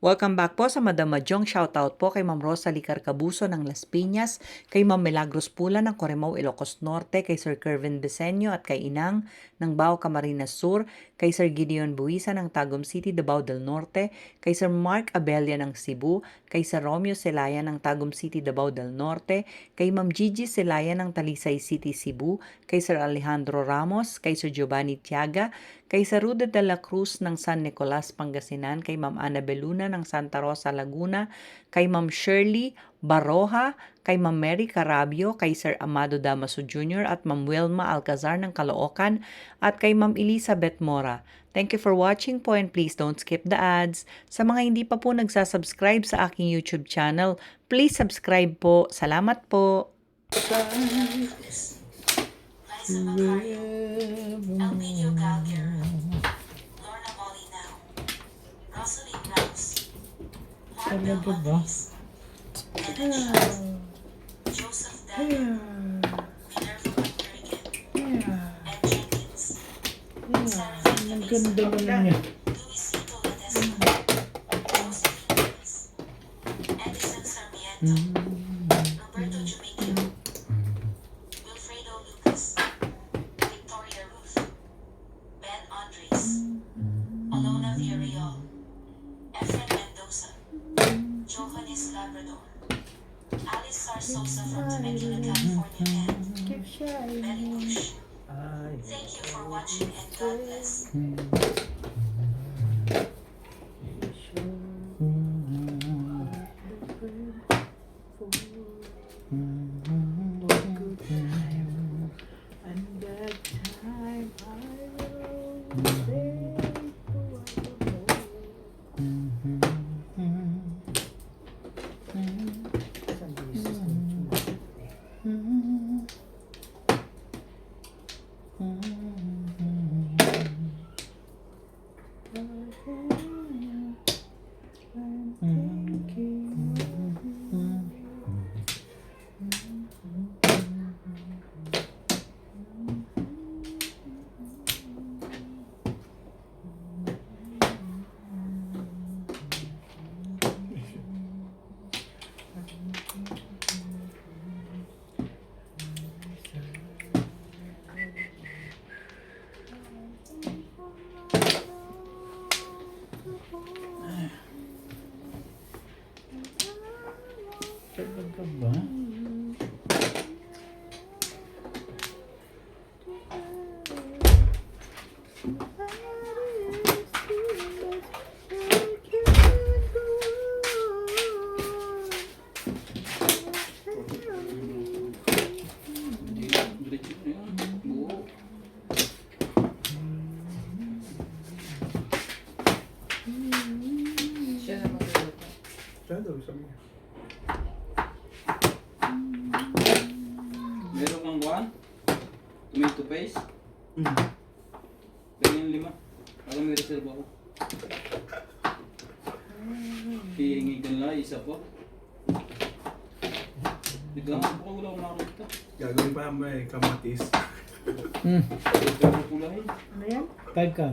Welcome back po sa Madam Mahjong. Shoutout po kay Ma'am Rosalie Carcabuso ng Las Piñas, kay Ma'am Milagros Pula ng Corimao, Ilocos Norte, kay Sir Kervin Beseño at kay Inang ng Bao Camarines Sur, kay Sir Gideon Buisa ng Tagum City, Davao del Norte, kay Sir Mark Abella ng Cebu, kay Sir Romeo Celaya ng Tagum City, Davao del Norte, kay Ma'am Gigi Celaya ng Talisay City, Cebu, kay Sir Alejandro Ramos, kay Sir Giovanni Tiaga, kay Sir Rude de la Cruz ng San Nicolas, Pangasinan, kay Ma'am Ana Beluna ng Santa Rosa, Laguna, kay Ma'am Shirley Baroja, kay Ma'am Mary Carabio, kay Sir Amado Damaso Jr. at Ma'am Wilma Alcazar ng Caloocan, at kay Ma'am Elizabeth Mora. Thank you for watching po and please don't skip the ads. Sa mga hindi pa po nagsasubscribe sa aking YouTube channel, please subscribe po. Salamat po! Liza Macario, Elpidio Galger, Lorna Molina, Rosalie Rouse, Marvel Montes, Ellen Schultz, Joseph Daniel, Minerva McCurrigan, Ed Jenkins, Sarah Fernandez, Luisito Ledesma, Joseph Flores, Edison Sarmiento, Roberto Jumaica, Wilfredo Lucas, Victoria Ruth, Ben Andres, Alona Villarreal, Efren Mendoza, Johannes Labrador, Alice Sarsosa from Temecula, California, and Betty Bush. Thank you for watching and God bless. And that time I will stay Talaga ba? Meron kang kuhan? Tomato paste? Ganyan 5. Para may reserve ako. Hihingi ka nila, isa po. Biglang ako wala akong nakakita. Gagawin pa may kamatis. Pero pulahin. Ano yan? 5 ka.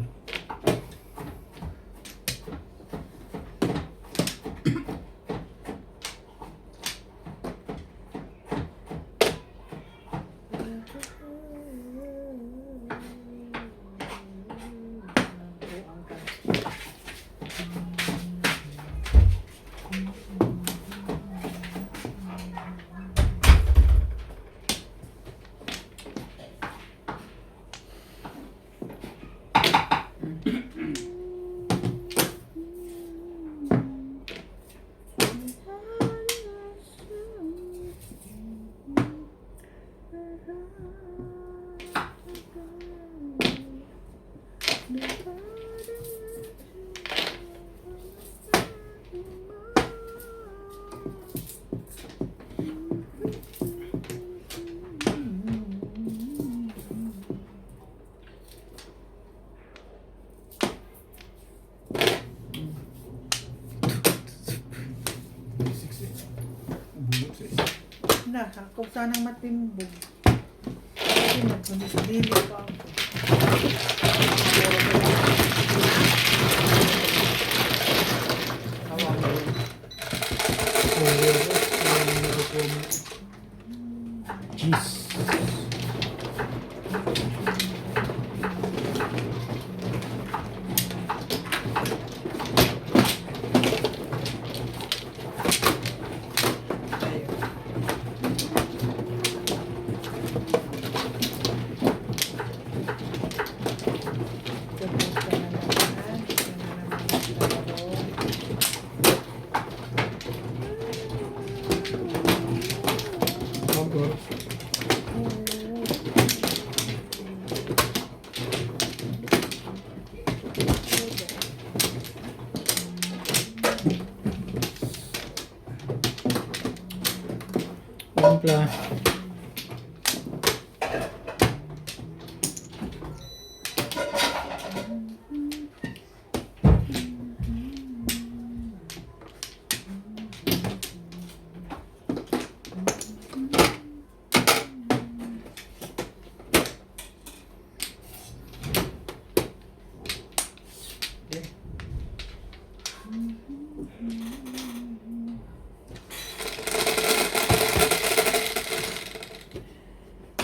Na, ako sanang matimbog. Kasi nagsulis-dili pa ako. Timpla.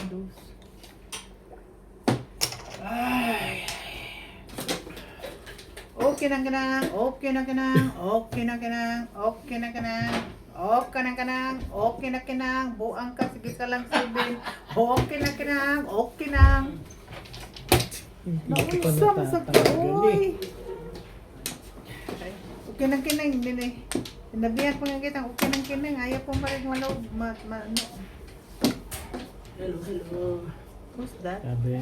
Dos. Okay na kanang, okay na kanang, okay na kanang, okay na kanang, okay na kanang, okay na kanang, buang ka, sige ka lang sabihin, okay na kanang, okay na. Hindi ko Nausam sa natatanggal eh. kaoy. Okay na kinang, hindi. Sinabihan ko nga kita, okay na kinang, ayaw po marig malog, ano. Hello. Who's that? Sabi.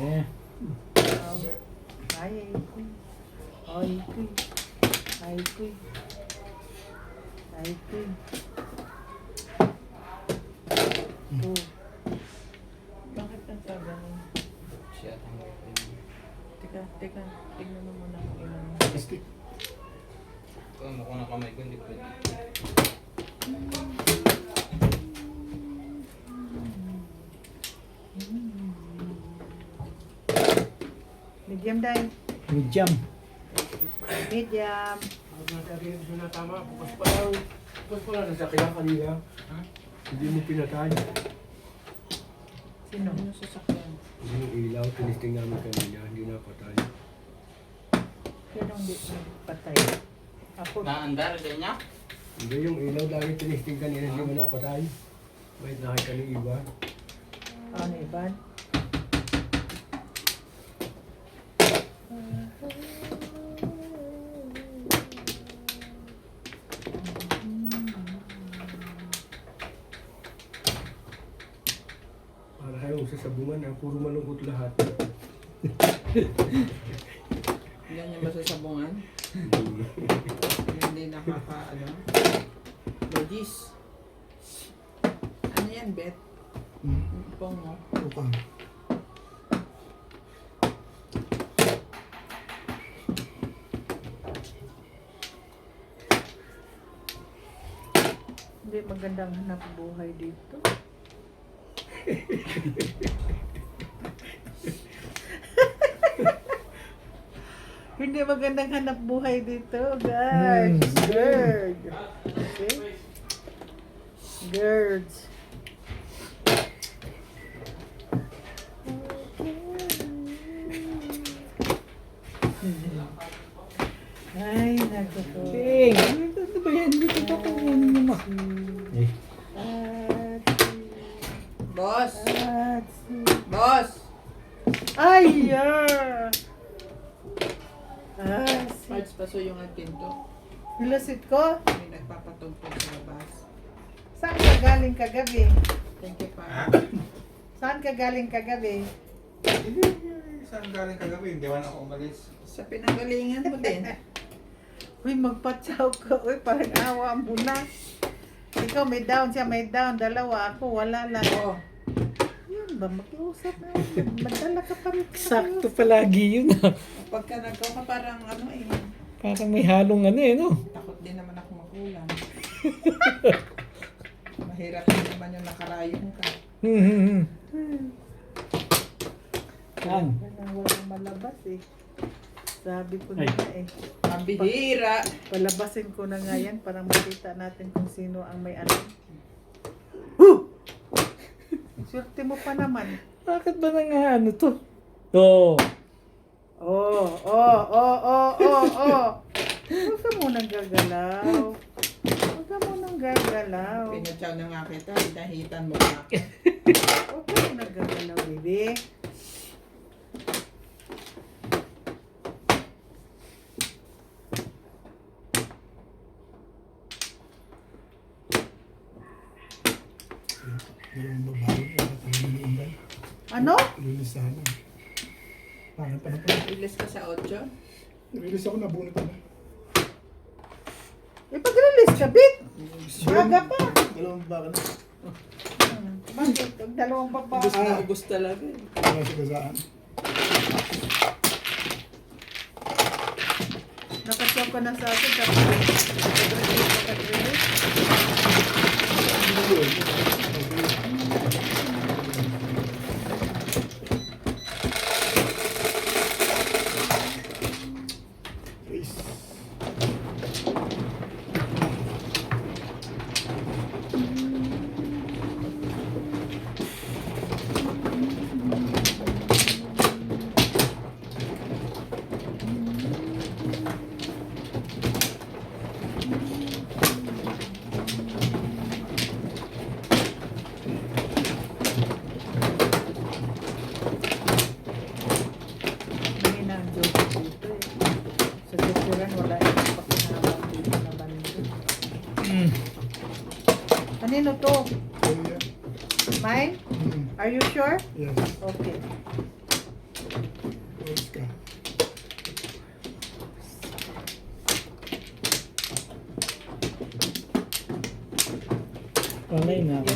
Ay, ay, kuy. Ay, kuy. Ay, kuy. Oh. Bakit ang sabi mo? Siya tanggapin. Teka, tignan mo muna kung ilan. Kung mo na kamay ko, hindi pwede. Medium dahil. Medium. Medium. Bukas pa lang nasakyan kanina. Hindi mo pinatay. Sino? Ano sasakyan? Yung ilaw, tinisting namin kanina, hindi napatay. Sino hindi patay? Ako. Naandar din niya? Hindi yung ilaw lagi tinisting kanina, hindi mo napatay. May nakita ni iba. Ano iban? Para kayong sa sabungan, puro malungkot lahat. Yan yung masasabungan. Hindi nakaka, Logis. Ano yan, Bet? Pong mo. Upang. Hindi magandang hanap buhay dito. Hindi magandang hanap buhay dito, guys. Gird. Okay? Girds. Ay, naku po. Ting! Ano ba yan? Dito pa ko kunin mo. Eh. Boss! Atsi. Boss! Ay, yeah. Atsi. Parts paso yung pinto. Nilasit ko? May nagpapatugtog sa labas. Saan ka galing kagabi? Thank you, pa. Saan ka galing kagabi? Saan galing kagabi? Hindi man ako umalis. Sa pinanggalingan mo din. Uy, magpatsaw ka. Uy, parang awa mo na. Ikaw may down, siya may down. Dalawa, ako wala lang. Oo. Yun ba, makiusap na. Magdala ka pa rin. Sakto palagi yun ah. Pagka nagkaw ka parang Parang may halong ano eh, no? takot din naman ako makulang. Mahirap din naman yung nakarayong ka. Saan? Walang malabas eh. Sabi ko na Ay. nga eh. Ang bihira! Palabasin ko na nga yan para makita natin kung sino ang may alam. Swerte mo pa naman. Bakit ba na nga ano to? Oh. Huwag ka munang gagalaw. Huwag ka munang gagalaw. Pinatsaw na nga kita, hinahitan mo na. Huwag ka munang gagalaw, baby. Yung babae, nilimbay. Ano? Lilis sana. Pangat pa na pa. Ilis ka sa 8. Lilis ako, nabunot na. Ipag-release ka, Bit. Aga pa. Dalawang baka na. Bakit? Ang dalawang babae. Ubus talaga eh. Wala sa gasaan. Nakasyaw ka na sa akin. Tapos, ipag-release. Hindi na ang joke dito eh. Sa Jokeran, wala yung pakinabang dito na banda. Kanino to? Mine? Are you sure? Yes. Okay. Oras ka. Palay na ako.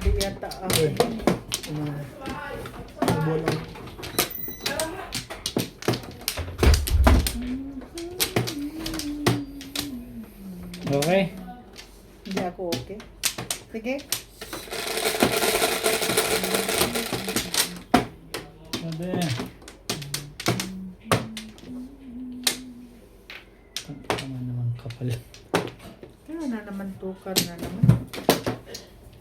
Hindi yata ako. Okay. Subo lang. Okay? Hindi ako okay. Sige. Sabi. Tama naman kapal. Kaya na naman tukar na naman.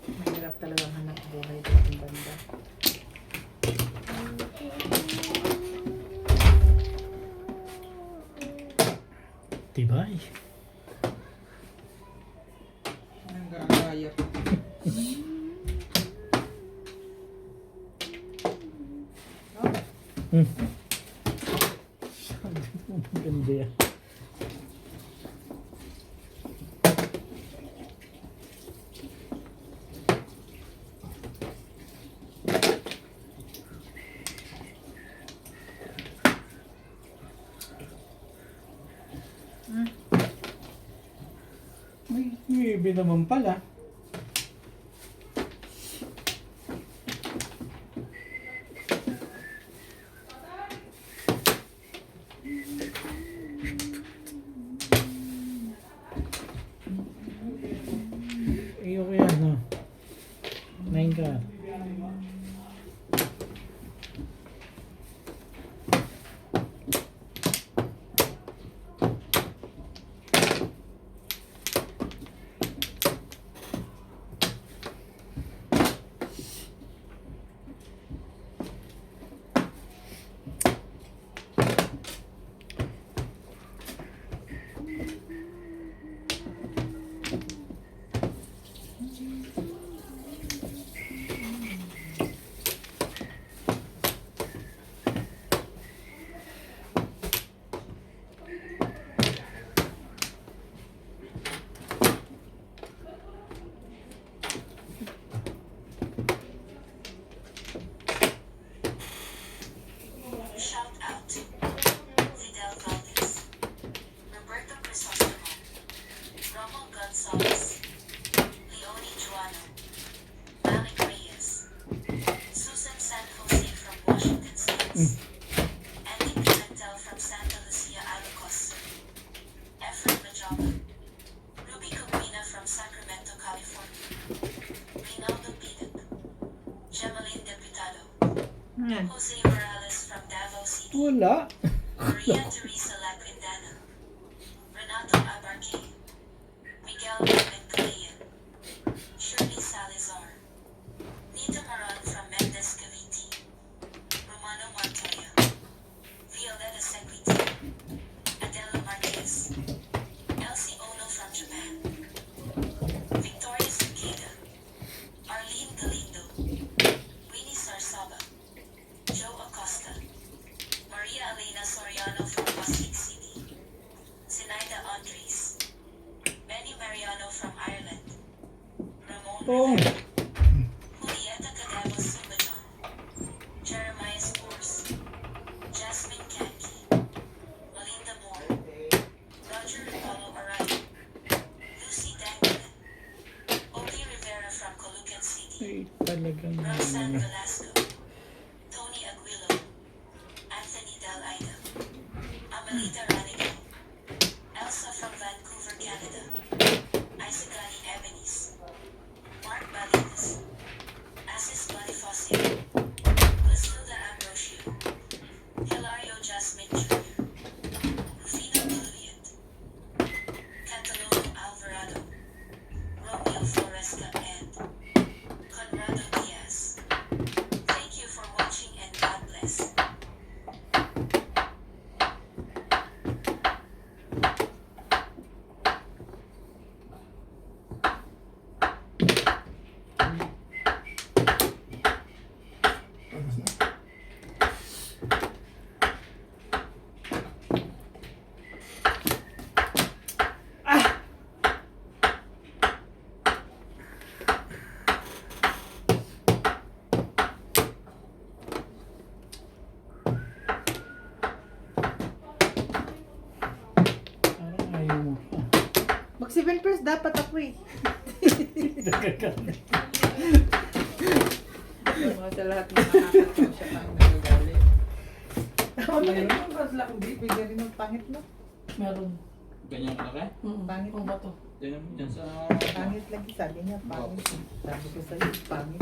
Mahirap talagang hanap buhay dito ng banda. Tibay. Ang gagaya. Ganda yan. May ibi naman pala. Iyo ko yan, no? 9 ka. Shout out to Fidel Valdez, Roberto Crisostomo, Romo Gonzalez, Leonie Juano, Malik Reyes, Susan San Jose from Washington State, Andy Pimentel from Santa Lucia, Ilocos, Efren Majaba, Ruby Cabrina from Sacramento, California, Rinaldo Pidet, Gemaline Deputado, Yan. Jose Morales from Davao City, Wala. Maria Teresa Laquindana, Renato Abarque, Miguel Bencalean, Shirley Salazar, Nita Maran from Mendez Cavite, Romano Montoya, Violeta Sequiti, Adela Marquez, Elsie Ono from Japan, Victoria Cicada, Arlene Galindo, Winnie Sarsaba, Joe Acosta, Maria Elena Soriano from Pasig City, Zenaida Andres, Benny Mariano from Ireland, Ramon Rivera, Julieta Cademo Subajon, Jeremiah Spores, Jasmine Kanki, Melinda Moore, Roger Paulo Araya, Talagang Rosan Velasco, Tony Aguilo, Anthony Dalida, Amelita Ranico, Elsa from Vancouver, Canada, Isagani Ebenis, Mark Balinas, Asis Bonifacio, Lucilda Ambrosio, Hilario Jasmine Jr., Rufino Biluyat, Catalono Alvarado, Romeo Floresca, and Conrado Diaz. Thank you for watching and God bless. parang ayaw mo. Mag 7 press dapat ako eh. Mga sa lahat ng nakakatawa siya pang nagagalit. Magaling mo, Bas Lakdi. Bigyan rin ng pangit no? Meron. Ganyan kalaki? Pangit Ang bato. Tignan mo dyan sa... Pangit lagi, sabi niya, pangit. Sabi ko sa'yo, pangit.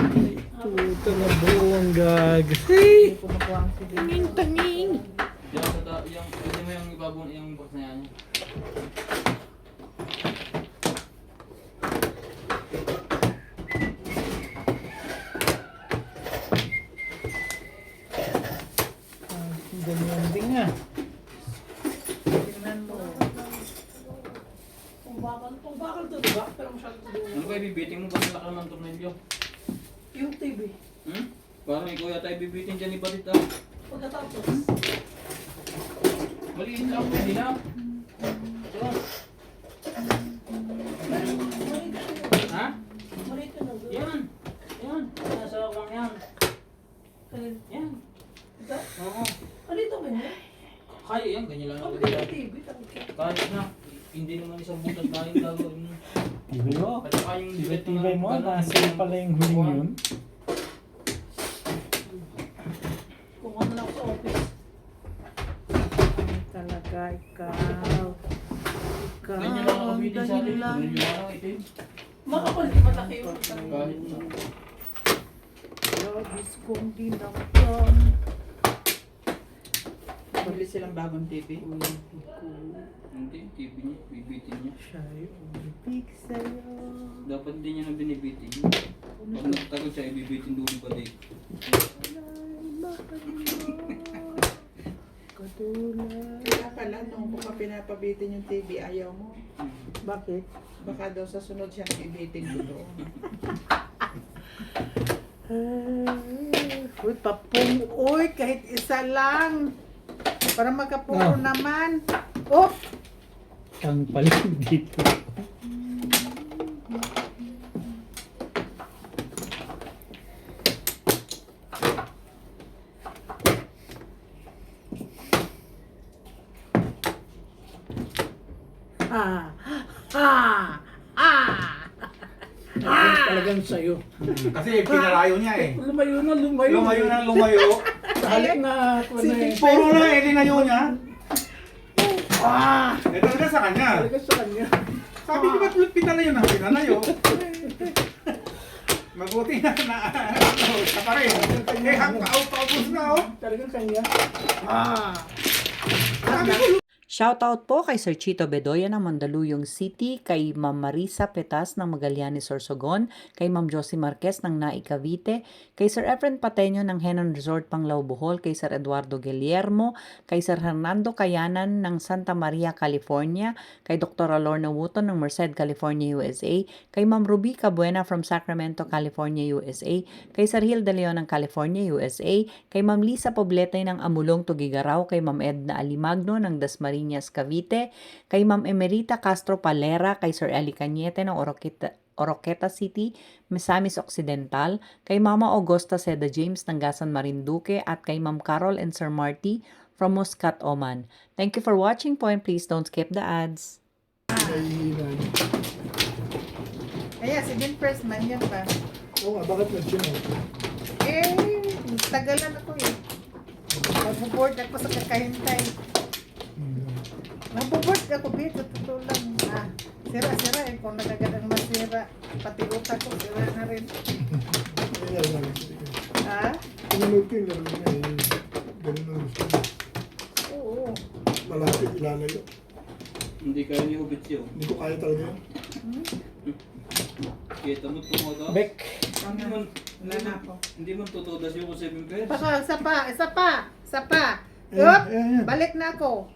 Puta na buwang gag. Hindi ko makuha ang sige. Tanging. Yung sa da... Yung... Pwede mo yung ibabong... Yung box na yan. Ganyan din nga. Tingnan mo. Kung bakal to, diba? Pero masyado to doon. Ano ba ibibiting mo ba sa laki ng tornilyo? Yung TV. Hmm? Parang ikaw yata ibibiting dyan ibalit Pagkatapos. Maliit lang, pwede na. So, ha? Maliit ka na doon. Yan. Yan. Nasa akong yan. Alin? Yan. Ito? Oo. Alito ba niya? Kaya yan. Ganyan lang Ang natin. yung TV. tangkay. Kahit na. Hindi naman isang butas na yung gagawin mo. Tibay mo. At saka yung Tibay mo. Nasa pala yung huling yun. Kung ano lang sa office. Talaga, ikaw. Ikaw, Ganyan lang ako bitin sa atin. dahil lang. Ganyan lang itim. Makapal, di malaki yung Kahit na. Labis kong dinamdam. Bili silang bagong TV. Hindi, TV niya. Bibitin niya. Siya'y umibig sa'yo. Dapat hindi niya na binibitin. Pag nagtagal siya, ibibitin doon pa din. Wala'y mahal mo. Katulad. Kaya pala, nung ko pa pinapabitin yung TV, ayaw mo. Bakit? Baka daw sa sunod siya ibitin ko doon. Uy, papung. Uy, kahit isa lang. Para magkapuro Ah. naman. Oh! Ang paling dito. Ah! Ah! Ah! Talagang sa'yo. Kasi pinalayo niya eh. Lumayo na, lumayo. Lumayo na lumayo. Halik na ako na eh. Puro na eh, dinayo niya. Ah! Ito na sa kanya. Talaga sa kanya. Sabi ko ba't pinalayo na? Pinalayo. Mabuti na sa pa rin. Eh, paubos na oh. Talagang kanya. Ah! Sabi ko, Shoutout po kay Sir Chito Bedoya ng Mandaluyong City, kay Ma'am Marisa Petas ng Magallanes Sorsogon, kay Ma'am Josie Marquez ng Naik Cavite, kay Sir Efren Pateño ng Henon Resort Panglao Bohol, kay Sir Eduardo Guillermo, kay Sir Hernando Cayanan ng Santa Maria, California, kay Dr. Lorna Wooton ng Merced, California, USA, kay Ma'am Ruby Cabuena from Sacramento, California, USA, kay Sir Hilda Leon ng California, USA, kay Ma'am Lisa Poblete ng Amulong, Tugigaraw, kay Ma'am Edna Alimagno ng Dasmariñas, Cavite, kay Ma'am Emerita Castro Palera, kay Sir Eli Cañete ng Oroqueta City, Misamis Occidental, kay Mama Augusta Seda James ng Gasan Marinduque, at kay Ma'am Carol and Sir Marty from Muscat, Oman. Thank you for watching po, and please don't skip the ads. Kaya, si Bin Press man yan pa. Oo nga, bakit nag-chill? Tagalan ako eh. Mabuboard ako sa kakahintay. Mabuboard ako dito, totoo lang. Sira-sira eh. Kung nagagadang masira, pati utak ko, sira na rin. Ha? Pinanood ko yung laro niya eh. Ganun ang gusto niya. Oo. Malapit ilalayo. Hindi kaya ni Obitsyo. Hindi ko kaya talaga yun. Kita mo tumoda. Bek. Hindi man, Wala na ako. hindi man tutodas yung 7 pairs. Isa pa. Ayan, Yup! ayan. Balik na ako.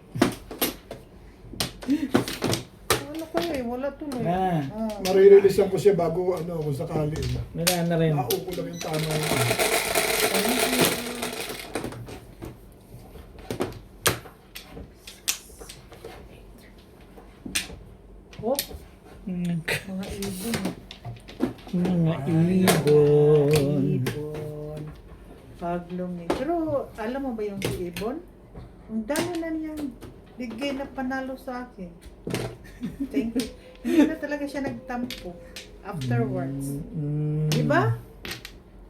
Ano ko eh, wala tuloy. Ah. Marireleasean ko siya bago kung sakali. Wala na rin. Nauko lang yung tama. Oh, Mm, mga ibon. Mga ibon. Ibon. Paglumi. Pero alam mo ba yung si ibon? Ang dami na niyang bigay na panalo sa akin. Thank you. Hindi na talaga siya nagtampo afterwards. Mm, Diba?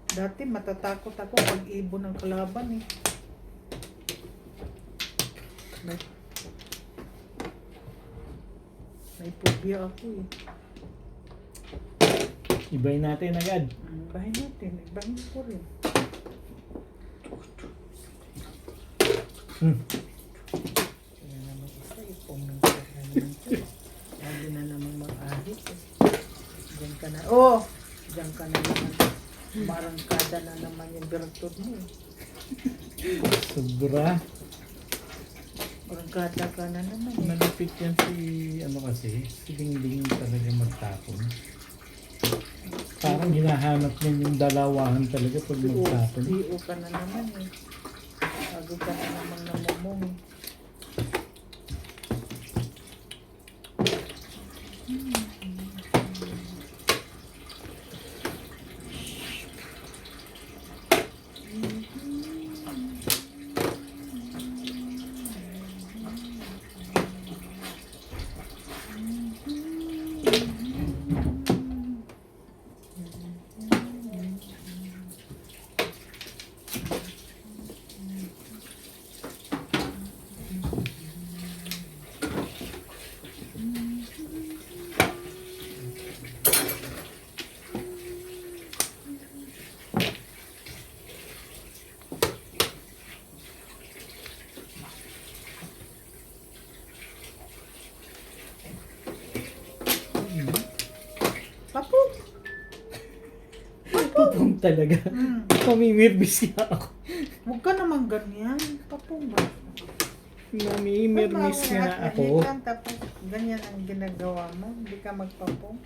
Dati matatakot ako pag ibon ng kalaban eh. May phobia ako eh. Ibayin natin agad. Bahay natin, ibahin ko rin. Kaya naman isa, ipumunta ka naman ito. Lagi na naman mag-ahit eh. Diyan ka na, diyan ka na naman. Marangkada na naman yung bertod mo eh. Sobra. Marangkada ka na naman eh. Malapit yan si Dingding talaga magtapon. Parang hinahanap niya yung dalawahan talaga pag magtapon. CEO ka na naman eh. Bago ka na naman namumong eh. Papuk! Pupong talaga. Pamimirbis nga ako. Huwag ka naman ganyan. Papung ba? Namimirbis nga ako. Ganyan, tapos ganyan ang ginagawa mo. Hindi ka magpapong.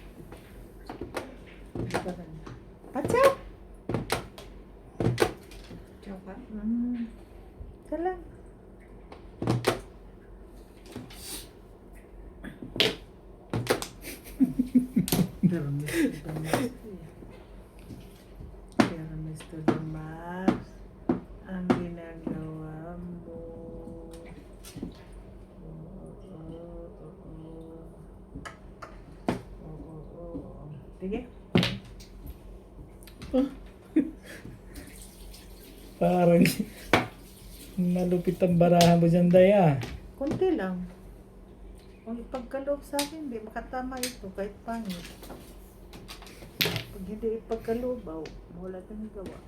Hindi ka ganyan. Pachaw! Chow ka? Isa lang. Pero Mr. Damas Pero Mr. Damas ang ginagawa mo. Sige. Parang malupit ang barahan mo dyan, Daya. Konti lang. Kung ipagkaloob sa akin, hindi makatama ito kahit pangit. Pag hindi ipagkaloob, wala kang gawa.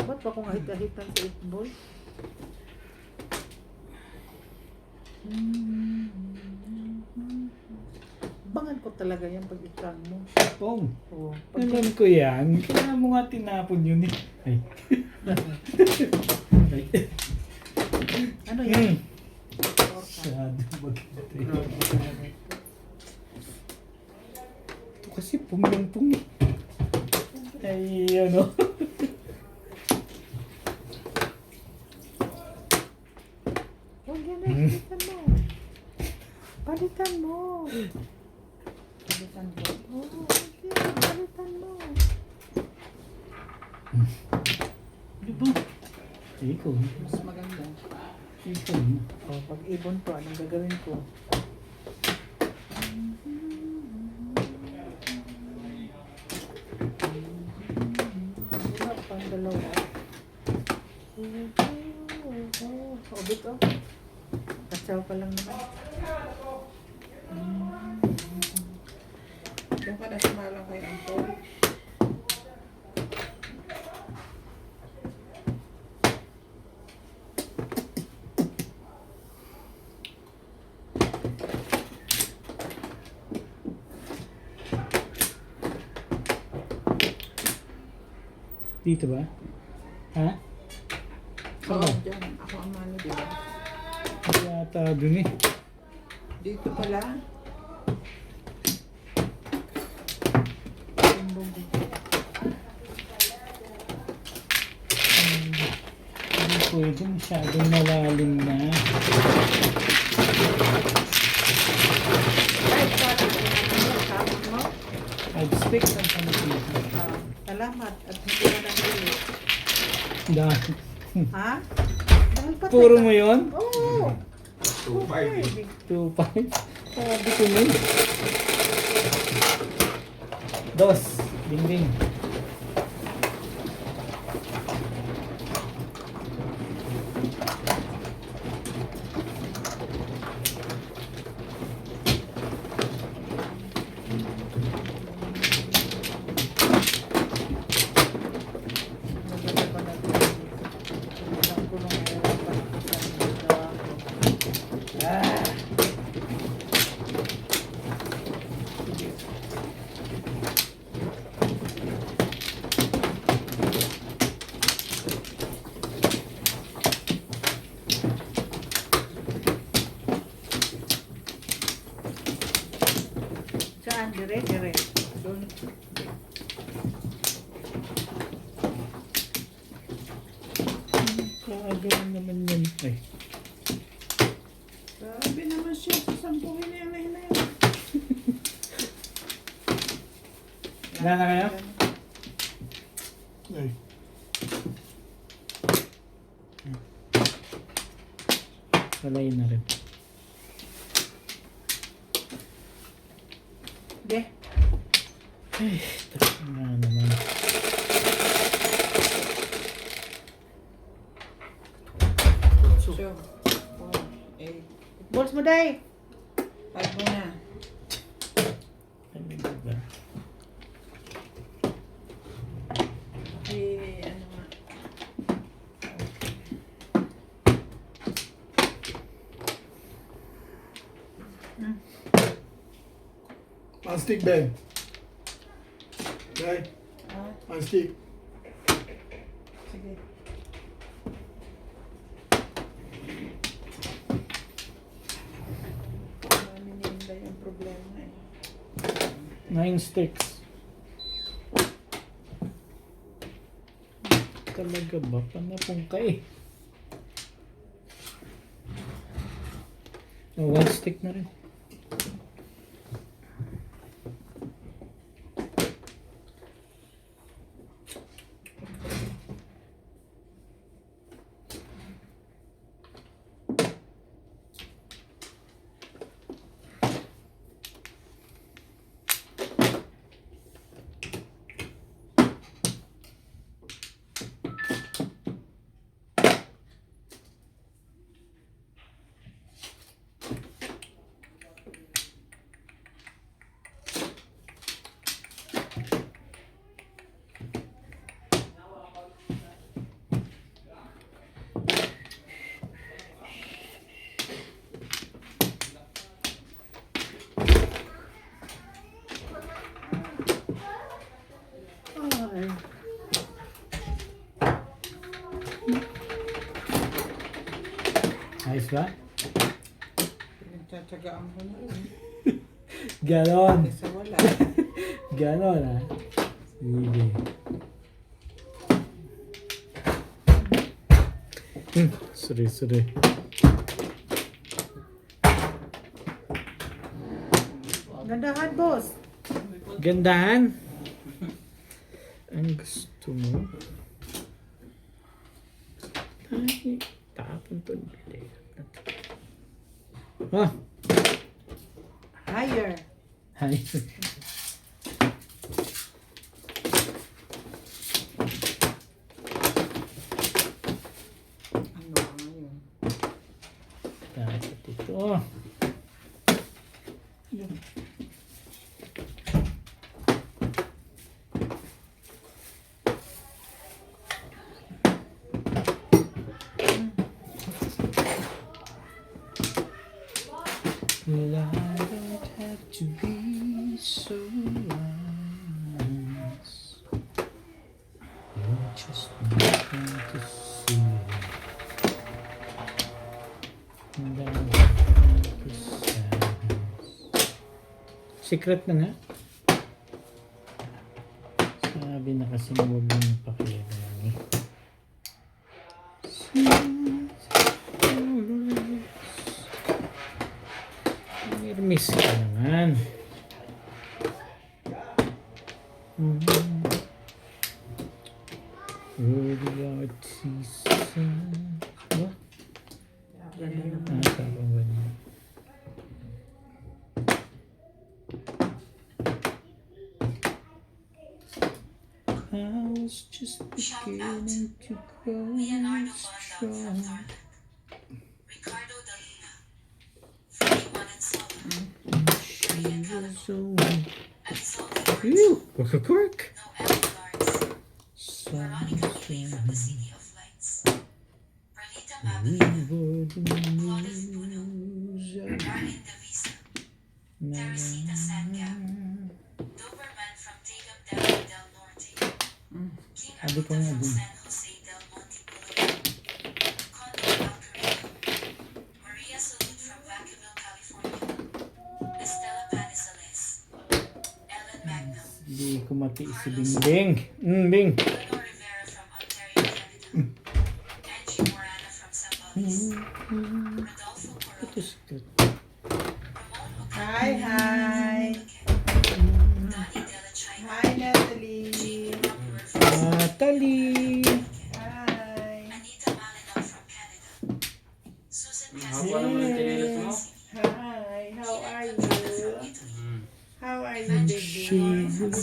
Ba't ba kung ahit-ahitan sa 8-ball? Bangan ko talaga yan pag ikang mo. Pong, Oh, pag alam ko yan. Kaya mo nga tinapon yun eh. Ay. Ay. ano yan? Masyado magkita. Ito kasi pung. Ay, ano. Huwag yan eh, palitan mo. Palitan mo. Oo, okay, palitan mo. Diba? Ikaw. Mas maganda. Ikaw. Oh, pag ibon to, anong gagawin ko? ubit oh. Kasaw pa lang naman. Doon ka na sumalang kay Ampol. Dito ba? Ha? Oo, dyan. Ako ang mano, di ba? Hindi ata dun eh. Dito pala. Hindi pwede, masyadong malalim na. Ay, parang kapag mo. Mag-stick ang panaglitan. Salamat at hindi na nabili. Dahil. Ha? Dahil patay Puro ka. mo yun? Oo. 2.5. 2.5. Sabi ko nun. Dos. Ding-ding. Saan? Dire? Dire. Doon. Kagawin naman yan. Ay. Sabi naman siya, sasampuhin na yan na yun. Wala na kayo? Ay. Walayin na rin. Ge. Ay, tapos na naman. So, 4, 8, Balls mo, day. 5 mo na. Ano ba? Ano nga. Unstick, Ben. Okay? Ah, Unstick. sige. Maninda yung problema eh. 9 sticks. Talaga ba? Panapong ka eh. Oh, 1 stick na rin. Ay. Ayos ba? Pinagtsatsagaan ko na rin. Ganon. Sa wala. Ganon ah. Sige. Sorry. Gandahan, boss. Gandahan. Ang gusto mo? Ay, tapon to. Ah, Higher. hi. Ano ba ngayon? so nice. You're just nothing to see. And I like your sadness. Secret na nga. Sabi na kasi huwag mong pakialaman eh. Miss ka naman. Rudy Artisa. What? Tama ba niya? I was just beginning to grow Leonardo Banda of strong. Thailand. Ricardo Dalina. Freddie Valenzuela. Maria Calamo. So, Alisolde ew, work a quirk. Noel Lawrence. So, Veronica Louie from the City of Lights. Perlita we Mabelina. were the Claudes Bruno. news of Darlene Davisa. Teresita Sangam. Doberman from Tigam del Norte. King Sabi ko Arbuta nga from dun. San Jose del Monte Boulevard. Condo Alcarino. Maria Salud from Vacaville, California. Estela Panizales. Ellen Magnum. Hindi ko matiis si Bing Bing. Bing. Eleanor Rivera from Ontario, Canada. Angie Morana from Zambales. Rodolfo Ito Corona. secret. Ramon Ocampo. Hi. Donnie Della China. Hi, Natalie. Rummer from Natalie. Hi. Anita Malinov from Canada. Susan Haba naman ang chinelas mo. Hi. How are you? from Italy. How are you, baby? She was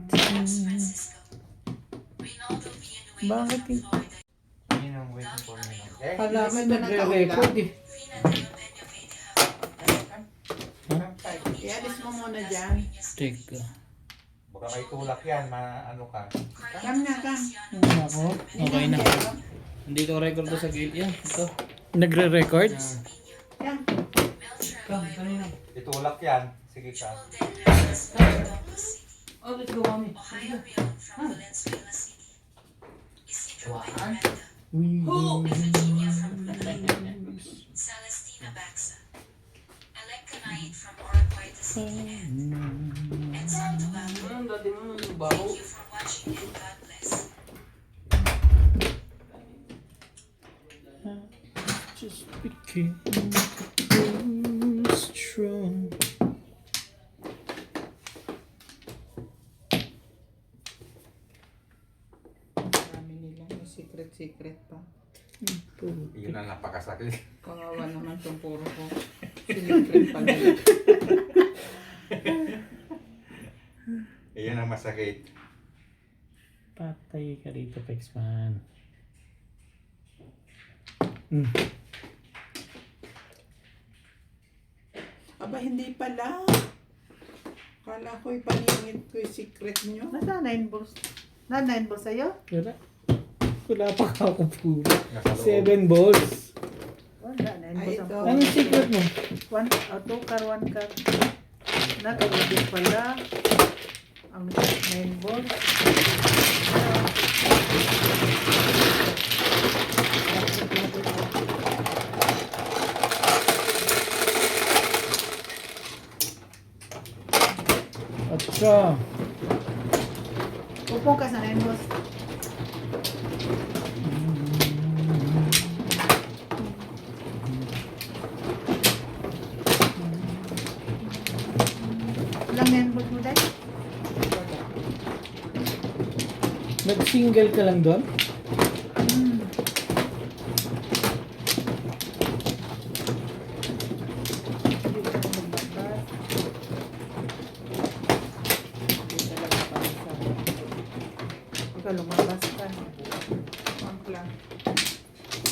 Franz Francisco. Rinaldo Villanueva Bakit from Florida. Yun ang waiting for me. Eh, Kala ko nagre-record eh. Fina de Lomeño Veideja. I-alis mo muna dyan. Teka. baka kay tulak yan, ano ka. Kam na, kam. Ano ako? Okay na. Hindi ko record to sa gate yan. Ito. Nagre-record? Yan. Kanina. Itulak yan. Sige ka. Oh, let's go, mami. Ohio Rion from Valenzuela City. Isidro Miranda. We were Virginia from Celestina Baxa. Electa Naid from Uruguay to City. And Sam Tobago. Ang dati mo nang baho. Thank you for watching and God bless. just became strong. Marami nilang may secret pa. Yun ang napakasakit. Kawawa naman itong puro ko. Sinikret pa nila. Iyan ang masakit. Patay ka dito, Pexman. Aba, hindi pala. Kala ko'y paningin ko yung secret nyo. Nasa 9 balls? Na 9 balls sa'yo? Wala. Wala pa ako puro. Nasa loob. 7 balls. Wala, 9 balls ang ito. phone. Anong secret mo? 2 car, 1 car. Nakagigil pala. Ang 9 balls. Atsa. Upo ka sa 9 balls. Ilang 9 balls mo dahil? Nag-single ka lang doon? Ikaw lumabas ka. Pump lang.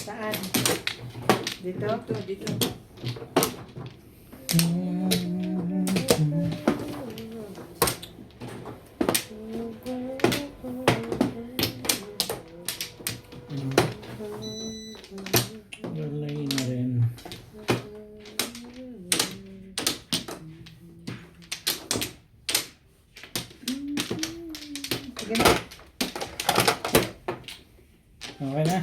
Saan? Dito? Dito. Walay na rin. Sige na. Okay na.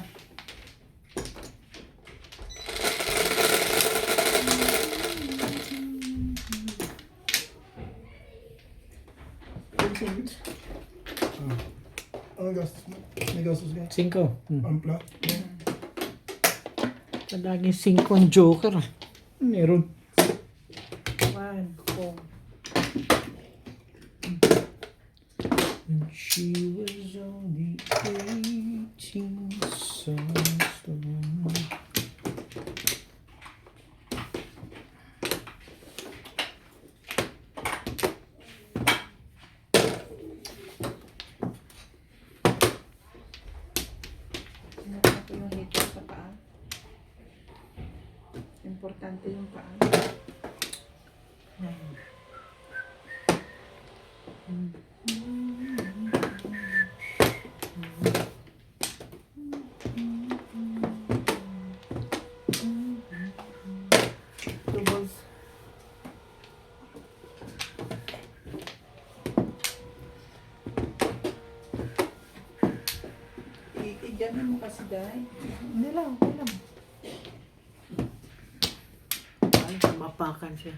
Ano gastos mo? May gastos ka? 5. Ampla? Laging 5 ang joker. Meron. 1, 4. She was only 18, so strong. Sinaka ko yung heater sa paa. Importante yung paa. Tubos. Iganan mo kasi dahil. Hindi lang, okay lang. Ay, mapakan siya.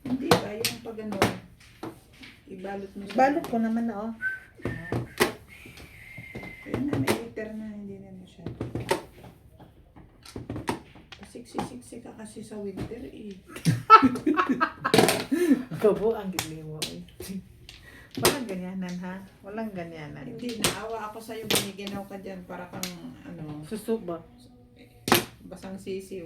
Hindi ba yung pag ano, ibalot mo sa Balot ko naman na, oh. Ayun na, may heater na, hindi na siya. Siksi-siksi ka kasi sa winter eh. Kabo ang gili mo, eh. Walang ganyanan, ha? Walang ganyanan. Hindi, naawa ako sa'yo, biniginaw ka dyan para kang ano, Susuba. basang sisiw.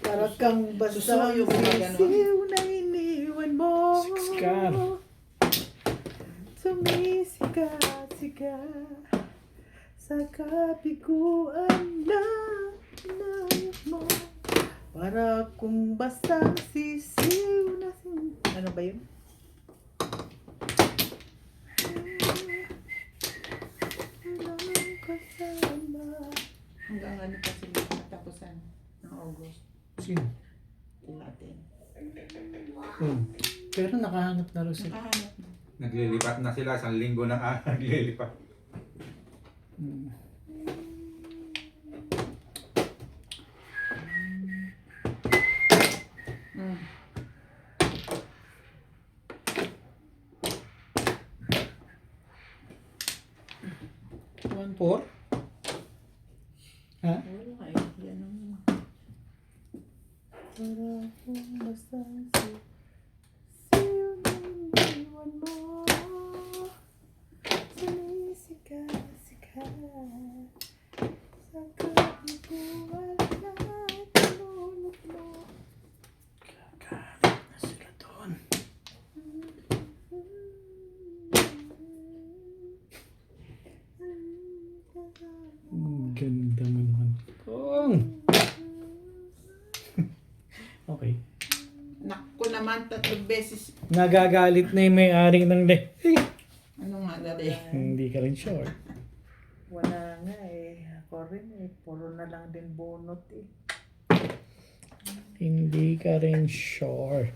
Para kang basang Susuyo mo ba ganon? sisiw na iniwan mo. Sikskan. Sumisika-sika sa kabiguan na inayos mo. Para kung basang sisiw na Ano ba yun? Walang kasama. Hanggang ano pa sila katapusan ng August. Sino? Natin. Pero nakahanap na rin sila. Nakahanap na. Naglilipat na sila, 1 linggo na naglilipat. Mm. One four? Ha? Wala eh. Yan ang Para kung basang sisiw na iniwan mo. Sumisika-sika sa kabiguan na tinulog mo. Kakahanap na sila doon. Ganda mo naman. Okay. Naku naman, 3 beses. Nagagalit na yung may-ari ng Ano nga dali? Hindi ka rin sure. Wala nga eh. Ako rin eh. Puro na lang din bunot eh. Hindi ka rin sure.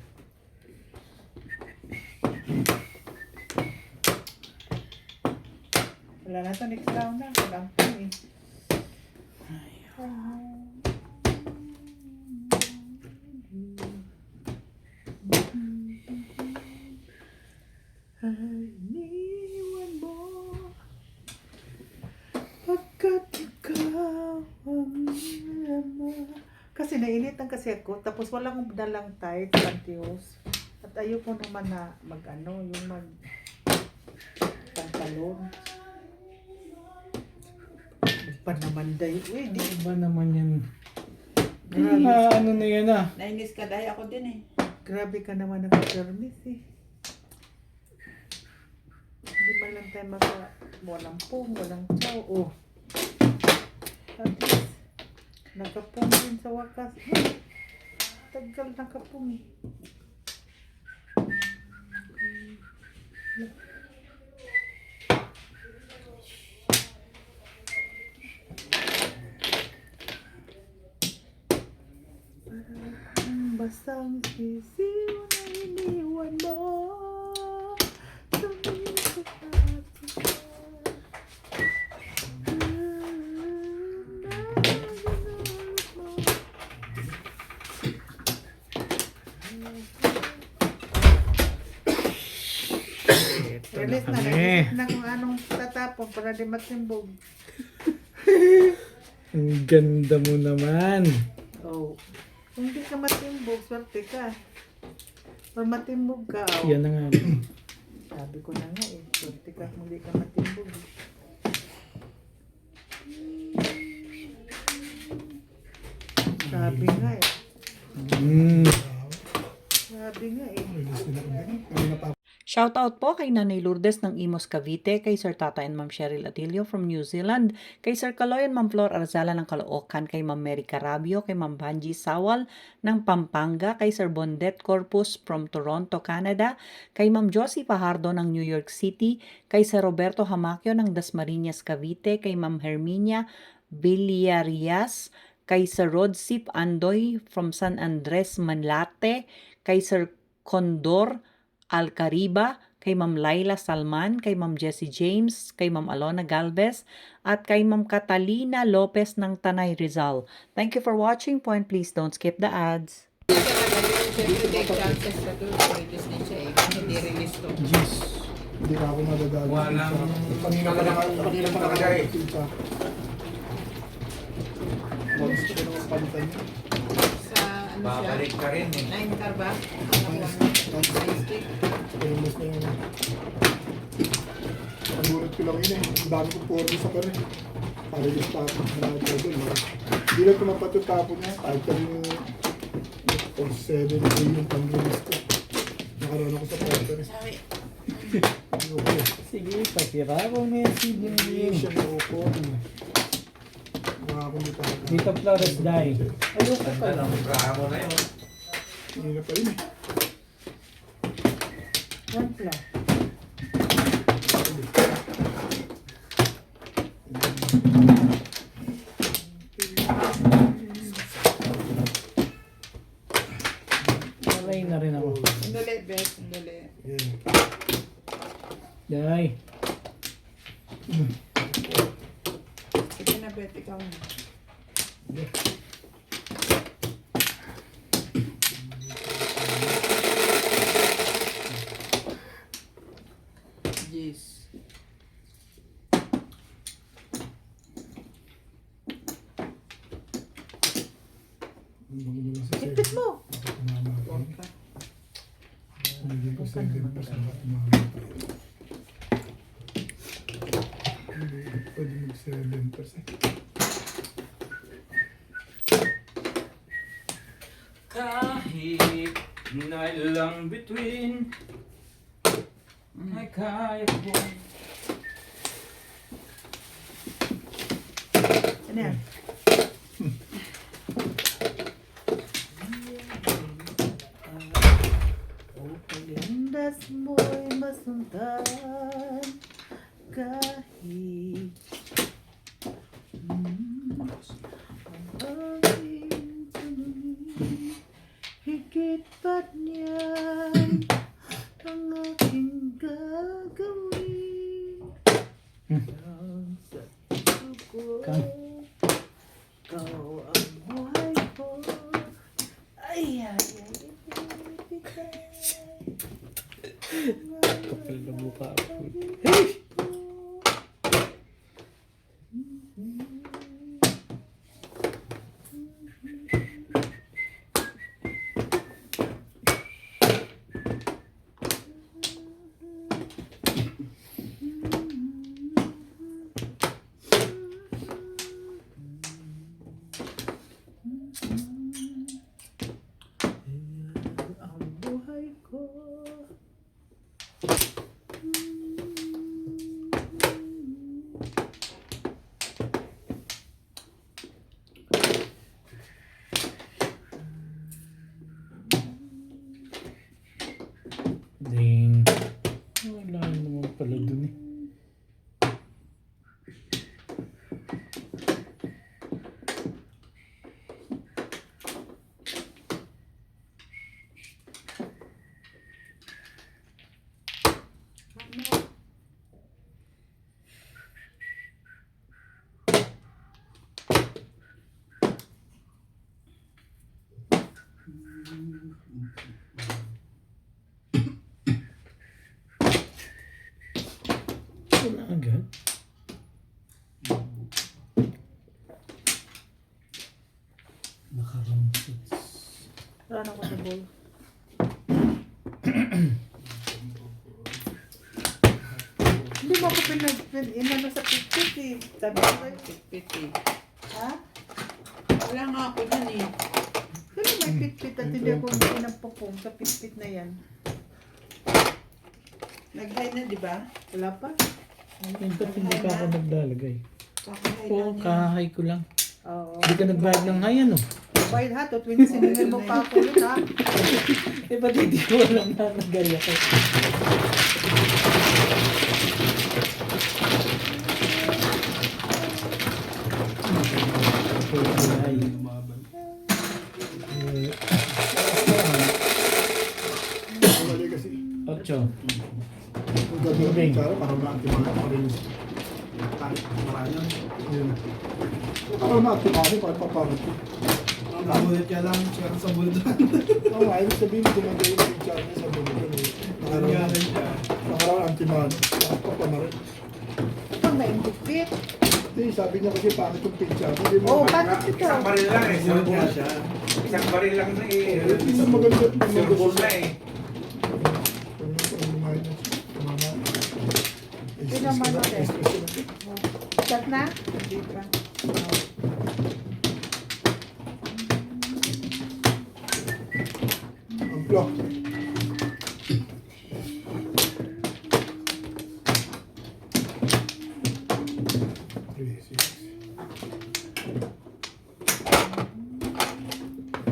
Wala na to, next round na. Walang po eh. Ay, iniwan mo pagkat ikaw ang ama. Kasi nainitan kasi ako, tapos wala akong dalang tight, pantyhose. At ayoko naman na mag-ano, yung pantalon. Pa naman dayo, eh, di. Iba naman yan. Grabe, Ano na yan ah. Nainis ka dahil ako din eh. grabe ka naman naka-permis eh. Hindi man lang tayo walang pong, walang chow, oh. At least, nakapong din sa wakas. Tagal nakapong eh. Parang basang sisiw na iniwan mo. Sumisika-sika Release na. kami. Nag-isip na kung anong tatapon para di matimbog. Ang ganda mo naman. Oh. Kung di ka matimbog, swerte ka. Or matimbog ka. Oh. Yan na nga. Sabi ko na nga eh. Swerte ka kung di ka matimbog. Sabi nga eh. Mm. Sabi nga eh. Shoutout po kay Nanay Lourdes ng Imos Cavite, kay Sir Tata and Ma'am Cheryl Atilio from New Zealand, kay Sir Kaloy and Ma'am Flor Arzala ng Caloocan, kay Ma'am Mary Carabio, kay Ma'am Banji Sawal ng Pampanga, kay Sir Bondet Corpus from Toronto, Canada, kay Ma'am Josie Fajardo ng New York City, kay Sir Roberto Hamacchio ng Dasmariñas Cavite, kay Ma'am Herminia Villarias, kay Sir Rodsip Andoy from San Andres, Manlate, kay Sir Condor Alcariba, kay Ma'am Laila Salman, kay Ma'am Jessie James, kay Ma'am Alona Galvez, at kay Ma'am Catalina Lopez ng Tanay Rizal. Thank you for watching po and please don't skip the ads. Siyempre, take chances ka doon. Release din siya eh. Hindi release to. Jeez. Hindi na ako madadali. Walang... Kanina pa nakadari. Gusto ko naman palitan niya. Sa ano siya? Babalik ka rin eh. 9 car ba? Ano lang? Stick. Pero mas na yun. Nagulat ko lang yun eh. Ang dami kong puro sa kare. Para yung tapon na doon. Hindi lang tumapat yung tapon niya. Kahit kami yung 7 yung pang-release ko. Nakaroon ako sa quarter. Sabi, Ayoko. Sige, pakira ko na yung CD mo Hindi yun. siya naupo. Mga akong dito. Dito Flores Dai. Ayoko pa. Ang bravo na yun. Hindi na pa yun eh. One plus. Malay na rin ako. sandali, Beth. Sandali. Yan. Dai. Sige na, Beth. Ikaw na. Yes. Ipit mo. Hindi ko 7% tumama. Pwede mag 7%. Kahit na lang between ay kaya ko. Ano yan? Landas mo'y masundan kahit ang aking tanungin, higit pat niyan ang aking gagawin. Ang sa puso ko, ikaw ang buhay ko. Ay, ay, ay, Kapal na mukha ako. ang buhay ko. Ito na agad. Nakaramsot. Wala na ko sa bowl. Hindi mo ako inano sa pit-pit eh. Sabi ko kayo, pit-pit eh. Ha? Wala nga ako dyan eh. Pero may pit-pit at hindi ako pinampupong sa pit-pit na yan. Nag-high na, di ba? Wala pa. Ba't hindi pa ako naglalagay? Kakahay Oo, lang yan. kahay ko lang. Oo. Hindi ka nagbayad ng hay, ano? Bayad ha, to 20 siningin mo pa ako yun ha. Eh, ba't hindi ko alam na nagaya ko? Ay, Lumaban. Mali kasi. 8. Kung gagawin ng kutsara, parang na-antimano pa rin yung kahit marami. Ayun. Parang na-antimano, parang paparot. Namulit ka lang siya sa buldan. Oo, ibig sabihin gumagay yung kutsara niya sa bulkan eh. Nangyari siya. Nakaraang antimano, parang papamarit. Ito may pit-pit. Hindi, sabi niya kasi pangit yung kutsara. Hindi mo Oo, bakit ito? Isang baril lang eh. Namulit nga siya. Isang baril lang na eh. Hindi mo maganda. Surbol na eh. Hindi naman ulit. Start na? Hindi pa. Amplo.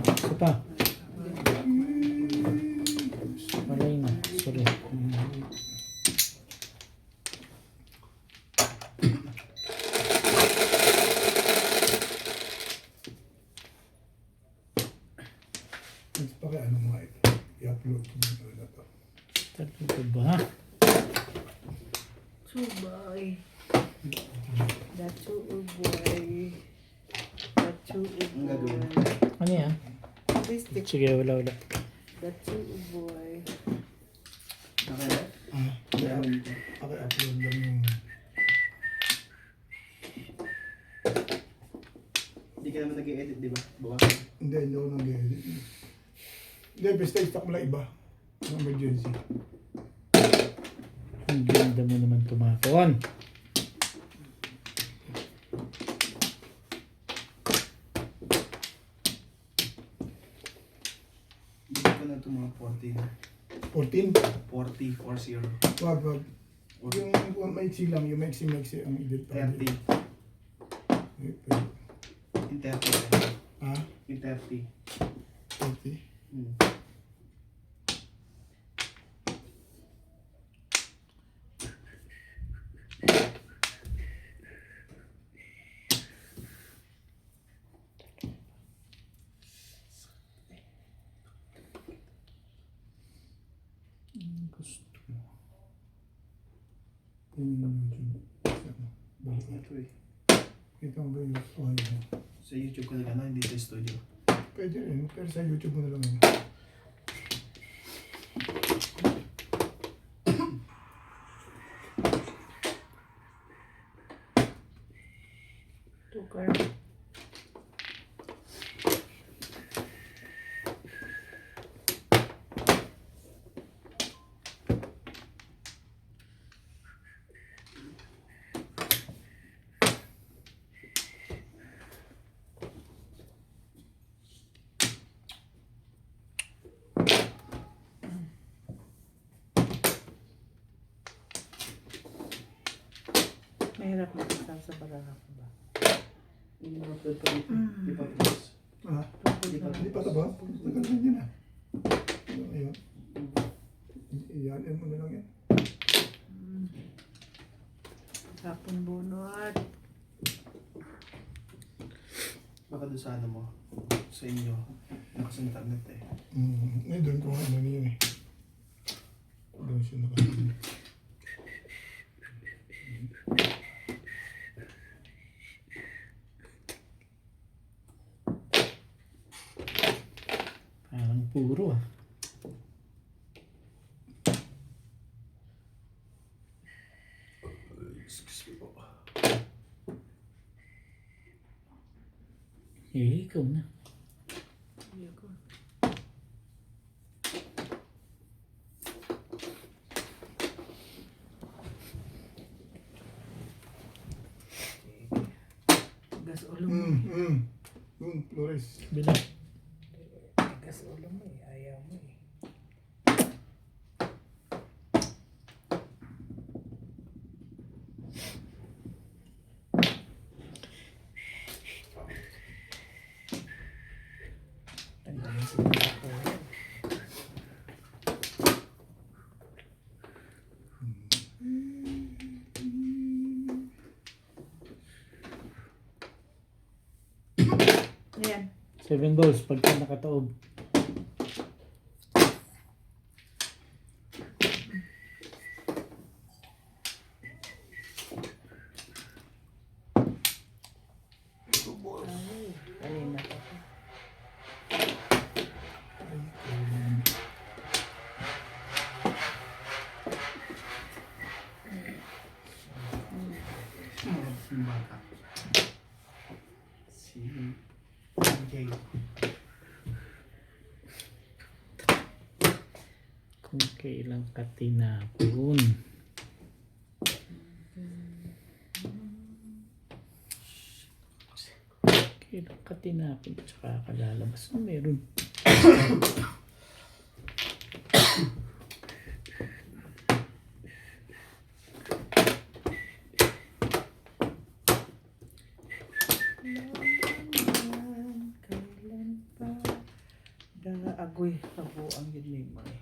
Isa pa. Malay na. Sorry. Ano mo ito? I-upload ko mo na to. Talaga ba? Subay. Dachu uboy. Dachu uboy. Ano yan? Listik. Sige, wala. Dachu uboy. Upload lang yung... Hindi ka naman nag-i-edit, di ba? Hindi ako nag-edit. Hindi, basta i-stock mo lang iba. Ang emergency. Ang ganda mo naman tumakon. Hindi ko na ito mga 14? 40. Wag. Yung maiksi lang, yung maiksi ang edit pa. 30. Eh, pwede. In 30. Ha? In 30. 30? Hmm. Gusto mo. Yung YouTube. Balik na. Ito eh. Kita mo ba yung audio mo? Sa YouTube ko na gano'n, hindi sa studio. Pwede rin, pero sa YouTube mo na lang yun. Tukar. Mahirap na kasama sa baraha ko ba? Hindi pa ito. Hindi pa ito. Ah, hindi pa ito ba? Tagal na yun ah. Ayun. Iyan mo na lang yan. Hapon bunot. Baka doon sa ano mo. Sa inyo. Nakas internet eh. Doon ko ano yun eh. Doon siya nakasin. Parang puro ah. Excuse me po. Ikaw na. Gas ulo mo. Flores. Bila. Gas ulo mo eh. Ayaw mo eh. Tanggalin siguro ako. Ayan. 7 balls pagka nakataob. Kanina pa. Kung kailang katinapon. Kailang katinapon at saka kalalabas na meron. Kailan pa daagoy kabo ang yun may mga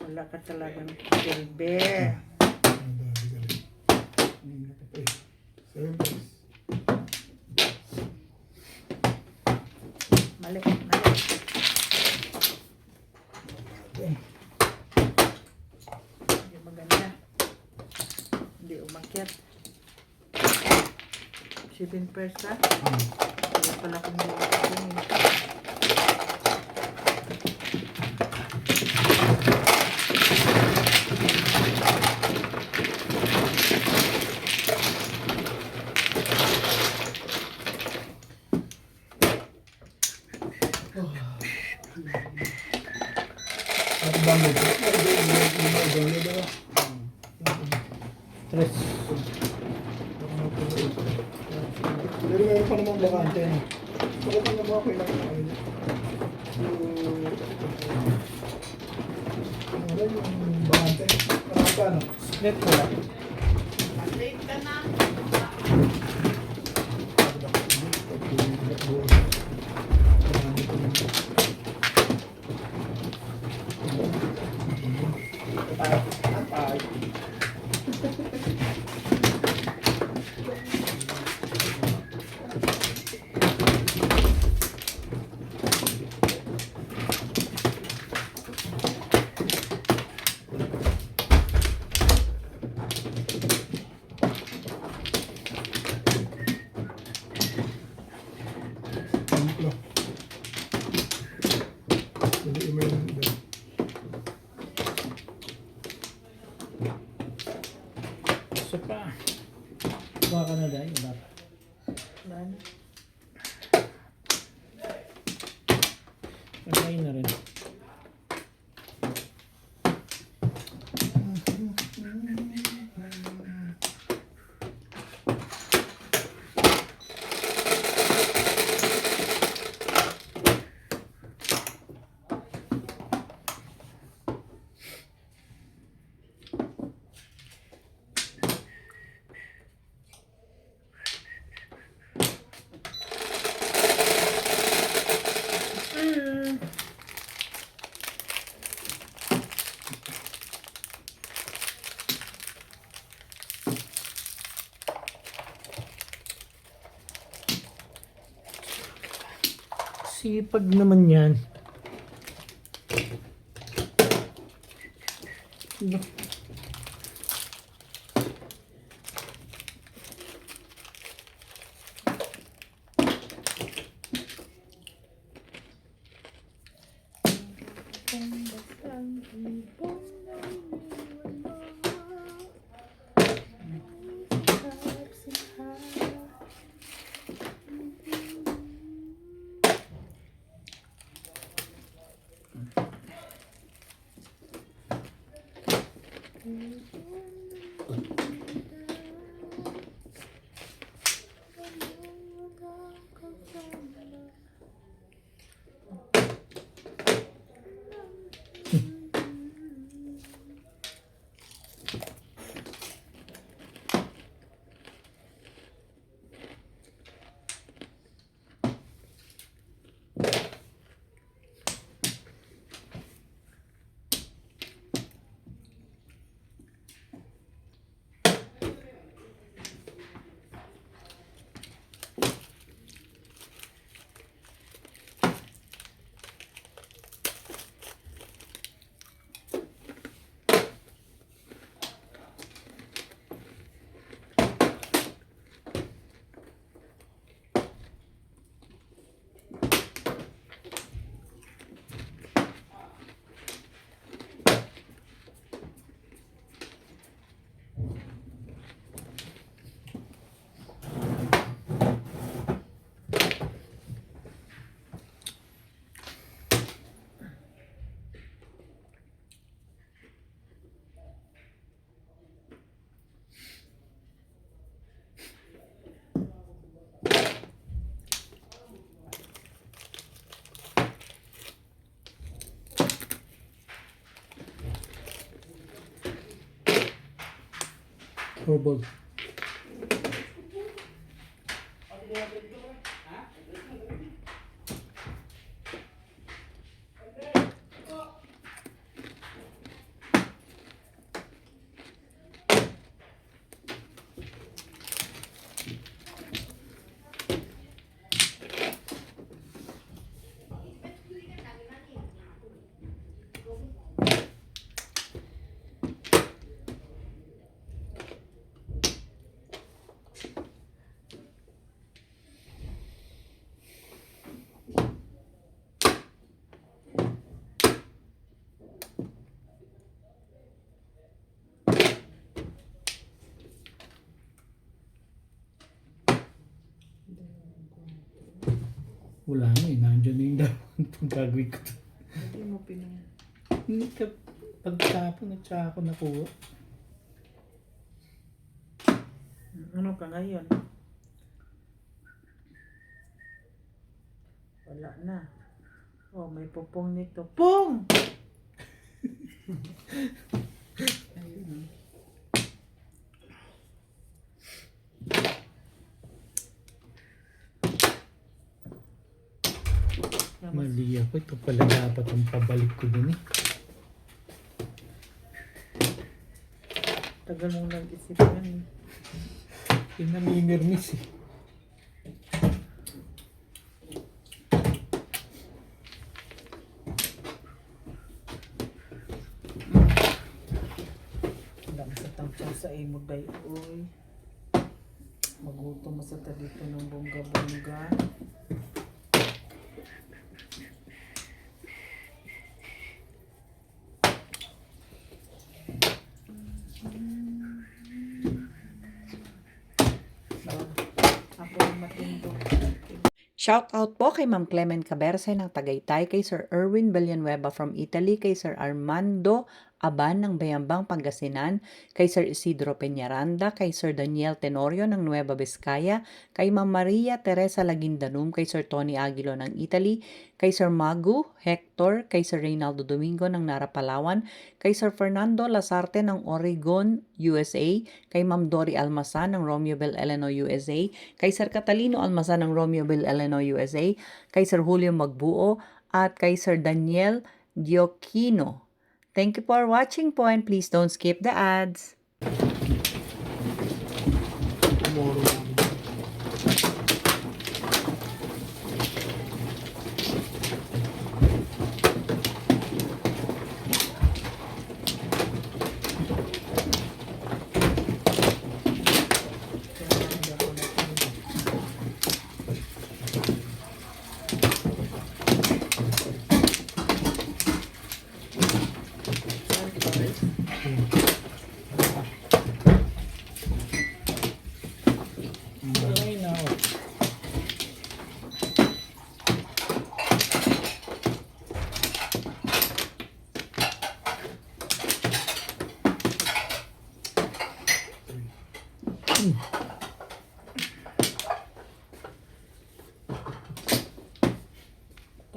wala ka talagang silbi. Mali, mali. Hindi maganda. Hindi umakyat. 7 pesa. Kaya pala kung hindi Ate Bangod. Bangod. 3. Pero meron pa namang bakante na. Baka pa naman ako ilang ano yung bakante? Ano? Net ko lang. late ka na. Templo. Jadi email dan Isa pa. Kuha ka na dahil. Wala pa. Lan. Pagkain na rin. Sipag naman yan. kung bastang ibon na iniwan. Herbal. Wala na eh. Nandiyan na yung dawan. Pag gagawin ko to. Hindi mo pinang... Hindi ka pagtapon at saka ako nakuha. Ano ka ngayon? Wala na. Oh, may pupong nito. Pong! Ayun. Mali ako. Ito pala dapat ang pabalik ko din eh. Tagal mong nag-isip yan. Pinamimirmis eh. Dami sa tangsaw sa imo day. Uy. Magutom mo sa dito ng bongga-bongga. Ako yung matindog. Shout out po kay Ma'am Clement Caberse ng Tagaytay, kay Sir Erwin Villanueva from Italy, kay Sir Armando Aban ng Bayambang, Pangasinan, kay Sir Isidro Peñaranda, kay Sir Daniel Tenorio ng Nueva Vizcaya, kay Ma'am Maria Teresa Lagindanum, kay Sir Tony Aguilo ng Italy, kay Sir Magu Hector, kay Sir Reynaldo Domingo ng Nara, Palawan, kay Sir Fernando Lasarte ng Oregon, USA, kay Ma'am Dory Almasan ng Romeoville, Illinois, USA, kay Sir Catalino Almasan ng Romeoville, Illinois, USA, kay Sir Julio Magbuo, at kay Sir Daniel Gioquino. Thank you for watching po, and please don't skip the ads. Tomorrow namin.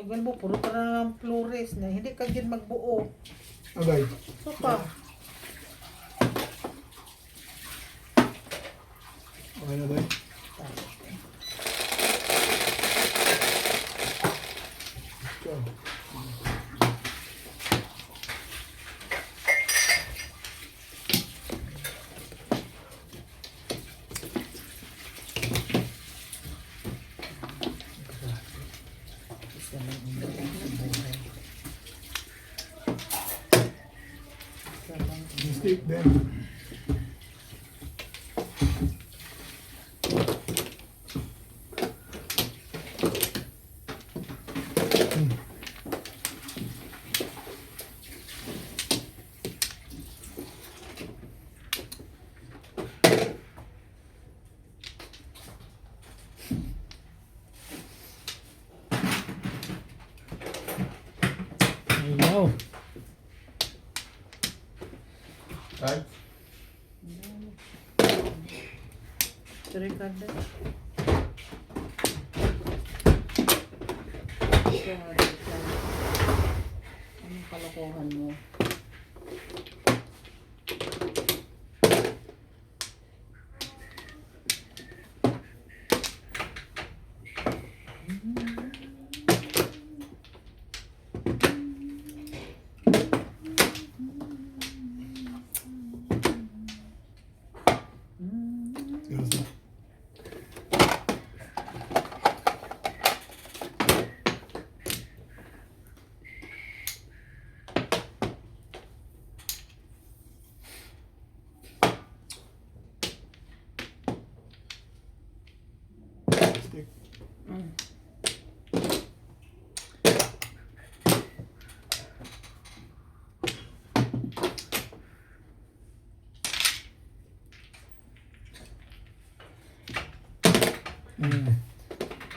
Tignan mo, puro ka na ng flores na hindi ka dyan magbuo. Agay. So pa. Okay na, Day? So, mistake din. Ayaw. Right? Ricardo. Anong kalokohan mo? Seryoso. Mistake.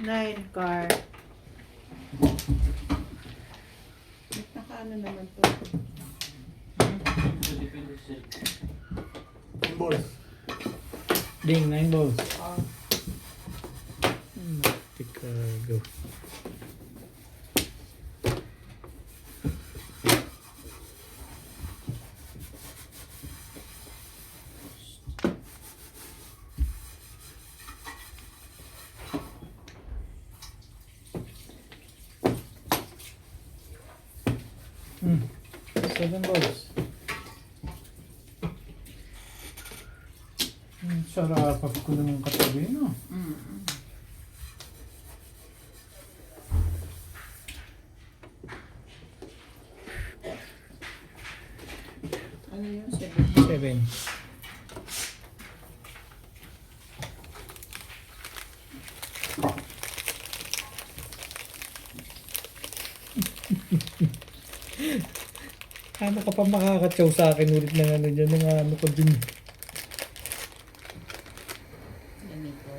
9 car. Nakaano naman to. Depende sa Balls. Ding, 9 balls. Chicago. Hmm. 7 balls. Sarap ko naman katabi, no? Ano yun? 7. Ano ka pa makakatsaw sa akin ulit ng ano dyan, ng ano ko dun. Ganito.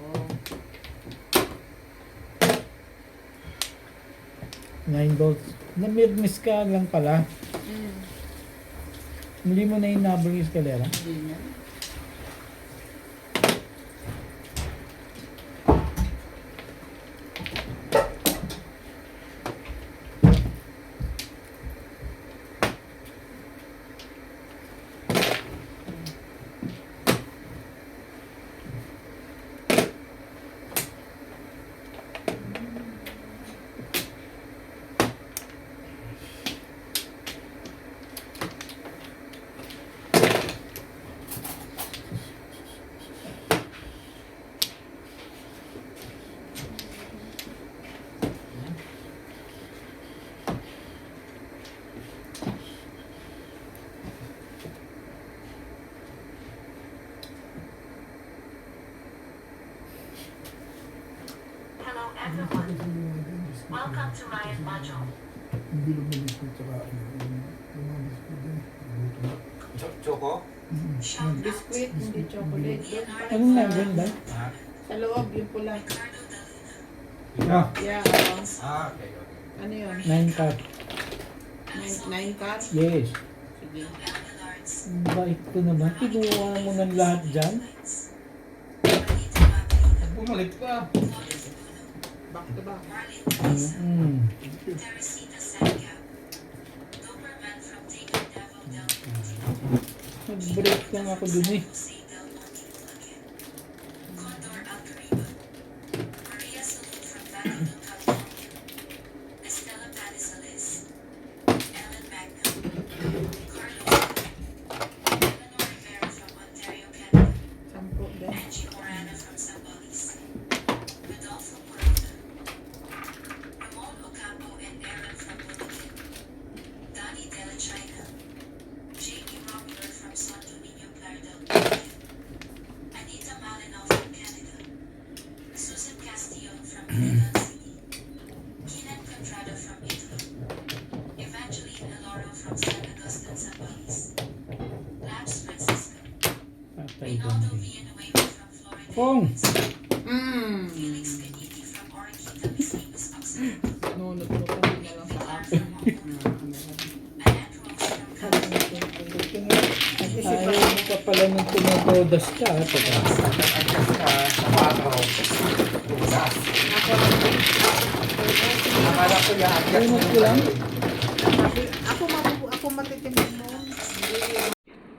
9 balls. Namirmis ka lang pala. Hindi mo na inabang yung eskalera. Hindi na. Hello everyone. Welcome to Ryan Module. Yung bilog na biscuit tsaka ano, yung mga biscuit din. Choco? Shout Biscuit, hindi chocolate. Doon pa rin Anong sa- nandun ba? Sa loob, yung pula. Ah, Yeah, oo. Okay, okay. Ano yun? 9 cut. 9 car? Yes. Sige. Ang bait ko naman. Kinuha mo ng lahat dyan. Bumalik pa. Back to back. Mm. you. Teresita Sangap, Doberman from Taken Devil Del Monte, Nag-break lang ako dun eh. Jose Del Monte Bulacan, Condor Alcariba, Maria Salud from Baguio, California, Estela Panizales, Ellen Magnum, Carlos, Eleanor Rivera from Ontario, Canada, Sampo din. Angie Morana from Zambales, Rodolfo Peralta, Ramon Ocampo and Aaron from Bulacan, Donnie De La China, Jamie Romuler from Santo Niño, Playa del Carmen, Anita Malinow from Canada, Susan Castillon from Quezon City, Keenan Contrada from Italy, Evangeline Eloro from San Agustin, Zambales, Labs Francisco, Patay Rinaldo doon. Villanueva from Florida, Pong! Felix Ganiti from Orinquita, Misamis, Oxford, Nunod mo pa din na lang sa akin. Annette Rose from California, Ayaw mo ka pala nung tinotodas ka. Nag-adjust ka sa 4. Tulas. Akala ko yung adjust Ayun ko lang. Ako matitingin mo.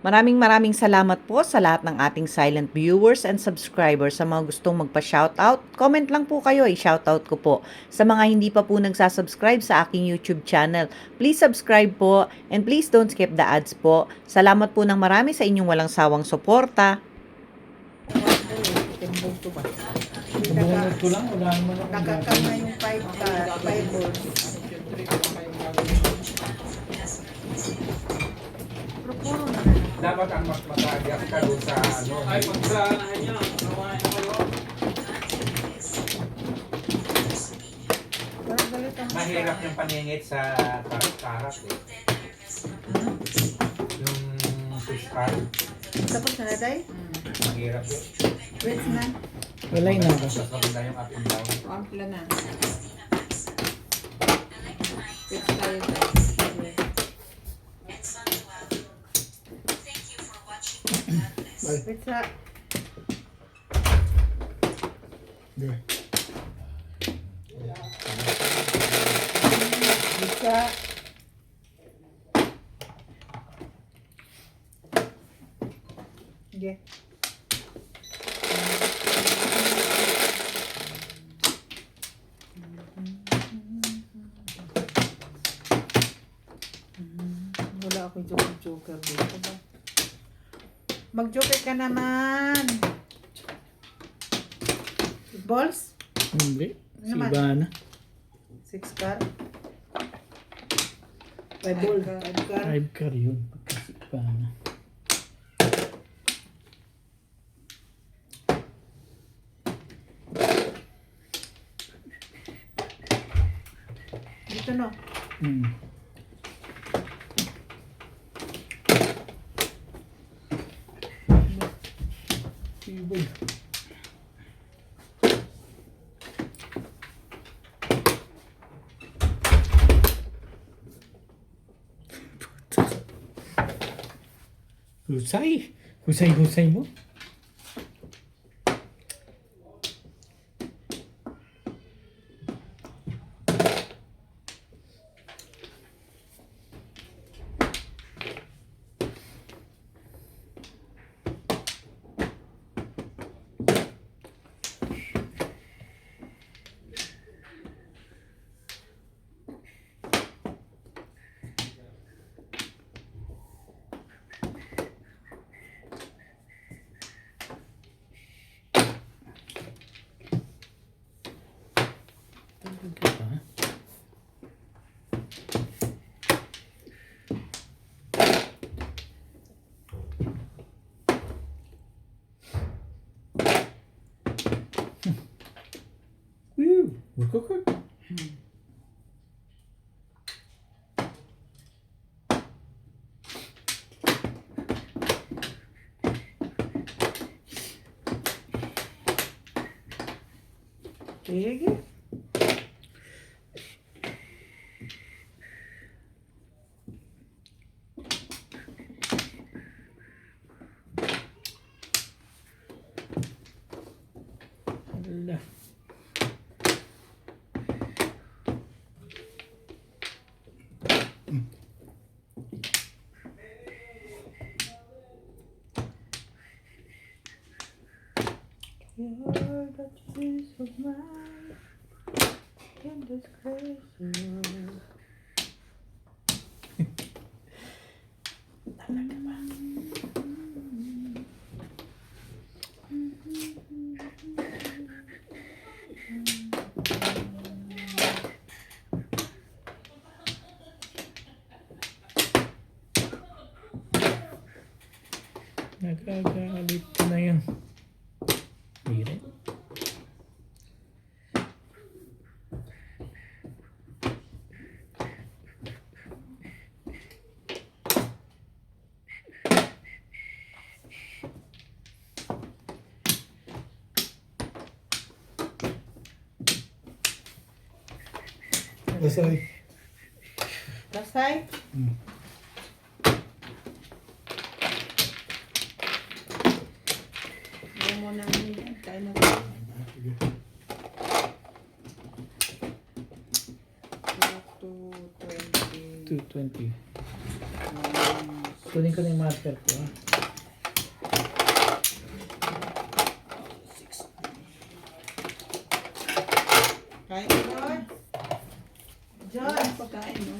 Maraming salamat po sa lahat ng ating silent viewers and subscribers. Sa mga gustong magpa-shoutout, comment lang po kayo, i-shoutout ko po. Sa mga hindi pa po nagsasubscribe sa aking YouTube channel, please subscribe po and please don't skip the ads po. Salamat po ng marami sa inyong walang sawang suporta. Nabunod ko lang. Wala naman ako. Nakakam na yung 5 balls. Pero puro na lang. Dapat ang mas mag-adjust ka doon sa ano. Ay, pagsanahan niya. Kawain na kayo. Parang galit ang Mahirap yung paningit sa karat eh. Yung fiskal. Tapos na na, Day? Mahirap yun. Wait na. Wala na ako. Mas maganda yung up and down. Ampla na. Fix tayo and Santuado. Thank you for watching and God bless. Wait sa... Okay. Wait sa... Okay. Wala akong joker dito ba? Mag-joker ka naman! Balls? Hindi. Si Naman. Ivana. 6 car? 5 ball. 5 car. 5 car yun. Si Ivana. Dito no. Hmm. Ibig. Husay. Husay mo. Talaga ba? Woo! Woo! Sige. Ala. You're the peace of mind in this crazy world. Talaga ba? Nagkagalit ka na yan. Hindi. Dasay. Dasay? Huwag mo na yan. Kain na tayo. Sige. 220. 220. Kunin ko na yung marker ko ha. Kain mo, John. John, pagkain mo.